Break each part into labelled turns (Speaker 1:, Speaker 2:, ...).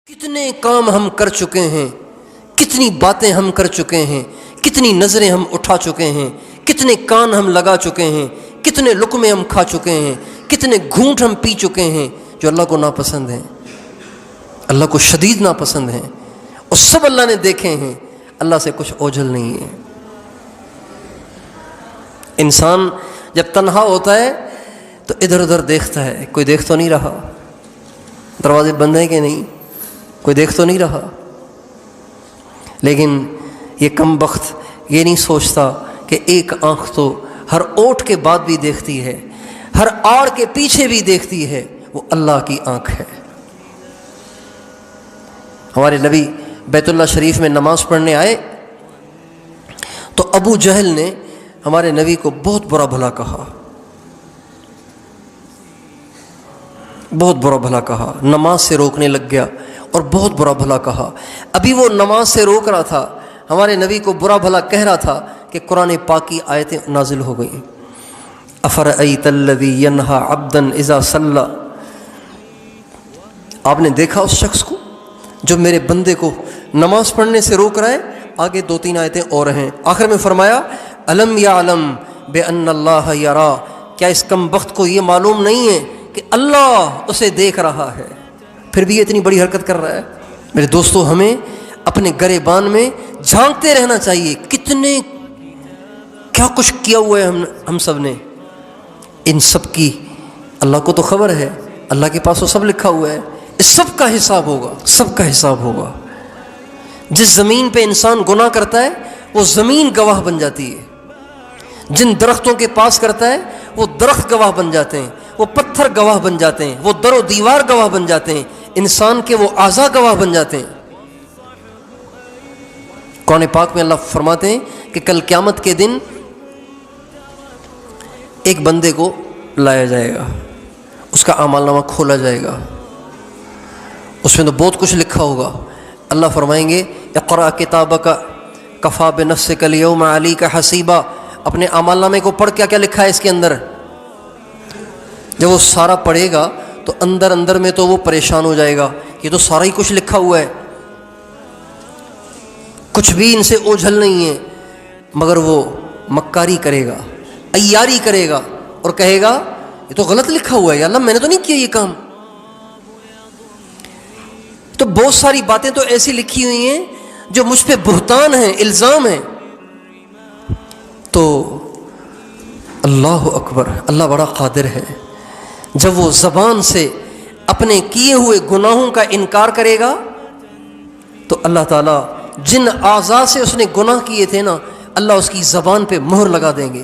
Speaker 1: کتنے کام ہم کر چکے ہیں، کتنی باتیں ہم کر چکے ہیں، کتنی نظریں ہم اٹھا چکے ہیں، کتنے کان ہم لگا چکے ہیں، کتنے لقمے ہم کھا چکے ہیں، کتنے گھونٹ ہم پی چکے ہیں جو اللہ کو ناپسند ہیں، اللہ کو شدید ناپسند ہیں، اور سب اللہ نے دیکھے ہیں۔ اللہ سے کچھ اوجھل نہیں ہے۔ انسان جب تنہا ہوتا ہے تو ادھر ادھر دیکھتا ہے، کوئی دیکھ تو نہیں رہا، دروازے بند ہیں کہ نہیں، کوئی دیکھ تو نہیں رہا۔ لیکن یہ کم بخت یہ نہیں سوچتا کہ ایک آنکھ تو ہر اوٹ کے بعد بھی دیکھتی ہے، ہر آڑ کے پیچھے بھی دیکھتی ہے، وہ اللہ کی آنکھ ہے۔ ہمارے نبی بیت اللہ شریف میں نماز پڑھنے آئے تو ابو جہل نے ہمارے نبی کو بہت برا بھلا کہا، بہت برا بھلا کہا، نماز سے روکنے لگ گیا اور بہت برا بھلا کہا۔ ابھی وہ نماز سے روک رہا تھا، ہمارے نبی کو برا بھلا کہہ رہا تھا کہ قرآن پاک کی آیتیں نازل ہو گئیں۔ افرأیت الذی ینہی عبدا اذا صلی، آپ نے دیکھا اس شخص کو جو میرے بندے کو نماز پڑھنے سے روک رہا ہے؟ آگے 2-3 آیتیں اور ہیں، آخر میں فرمایا الم یعلم بان اللہ یرا، کیا اس کم بخت کو یہ معلوم نہیں ہے کہ اللہ اسے دیکھ رہا ہے؟ پھر بھی یہ اتنی بڑی حرکت کر رہا ہے۔ میرے دوستو، ہمیں اپنے گریبان میں جھانکتے رہنا چاہیے، کتنے کیا کچھ کیا ہوا ہے ہم سب نے۔ ان سب کی اللہ کو تو خبر ہے، اللہ کے پاس وہ سب لکھا ہوا ہے، اس سب کا حساب ہوگا، سب کا حساب ہوگا۔ جس زمین پہ انسان گناہ کرتا ہے وہ زمین گواہ بن جاتی ہے، جن درختوں کے پاس کرتا ہے وہ درخت گواہ بن جاتے ہیں، وہ پتھر گواہ بن جاتے ہیں، وہ در و دیوار گواہ بن جاتے ہیں، انسان کے وہ اعضاء گواہ بن جاتے ہیں۔ قرآن پاک میں اللہ فرماتے ہیں کہ کل قیامت کے دن ایک بندے کو لایا جائے گا، اس کا اعمال نامہ کھولا جائے گا، اس میں تو بہت کچھ لکھا ہوگا۔ اللہ فرمائیں گے اقرأ کتابک کفی بنفسک الیوم علیک حسیبا، اپنے اعمال نامے کو پڑھ، کیا کیا لکھا ہے اس کے اندر۔ جب وہ سارا پڑھے گا تو اندر اندر میں تو وہ پریشان ہو جائے گا، یہ تو سارا ہی کچھ لکھا ہوا ہے، کچھ بھی ان سے اوجھل نہیں ہے، مگر وہ مکاری کرے گا، عیاری کرے گا اور کہے گا یہ تو غلط لکھا ہوا ہے، یا اللہ میں نے تو نہیں کیا یہ کام۔ تو بہت ساری باتیں تو ایسی لکھی ہوئی ہیں جو مجھ پہ بہتان ہیں، الزام ہیں۔ تو اللہ اکبر، اللہ بڑا قادر ہے۔ جب وہ زبان سے اپنے کیے ہوئے گناہوں کا انکار کرے گا تو اللہ تعالیٰ جن اعضاء سے اس نے گناہ کیے تھے نا، اللہ اس کی زبان پہ مہر لگا دیں گے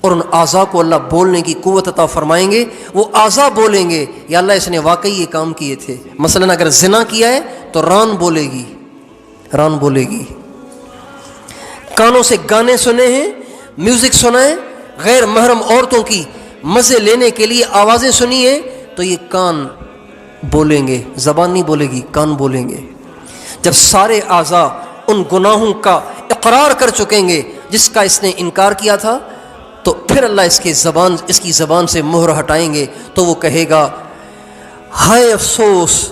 Speaker 1: اور ان اعضاء کو اللہ بولنے کی قوت عطا فرمائیں گے۔ وہ اعضاء بولیں گے یا اللہ اس نے واقعی یہ کام کیے تھے۔ مثلا اگر زنا کیا ہے تو ران بولے گی، ران بولے گی۔ کانوں سے گانے سنے ہیں، میوزک سنا ہے، غیر محرم عورتوں کی مزے لینے کے لیے آوازیں سنی ہیں، تو یہ کان بولیں گے، زبان نہیں بولے گی، کان بولیں گے۔ جب سارے اعضاء ان گناہوں کا اقرار کر چکیں گے جس کا اس نے انکار کیا تھا، تو پھر اللہ اس کی زبان سے مہر ہٹائیں گے، تو وہ کہے گا ہائے افسوس،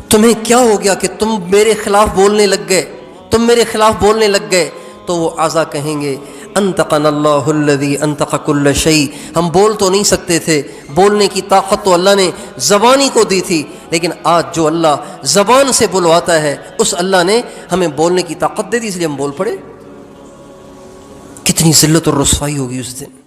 Speaker 1: تمہیں کیا ہو گیا کہ تم میرے خلاف بولنے لگ گئے، تم میرے خلاف بولنے لگ گئے۔ تو وہ اعضاء کہیں گے انطقنا اللہ الذی انطق کل شیء، ہم بول تو نہیں سکتے تھے، بولنے کی طاقت تو اللہ نے زبانی کو دی تھی، لیکن آج جو اللہ زبان سے بلواتا ہے اس اللہ نے ہمیں بولنے کی طاقت دے دی، اس لیے ہم بول پڑے۔ کتنی ذلت اور رسوائی ہوگی اس دن۔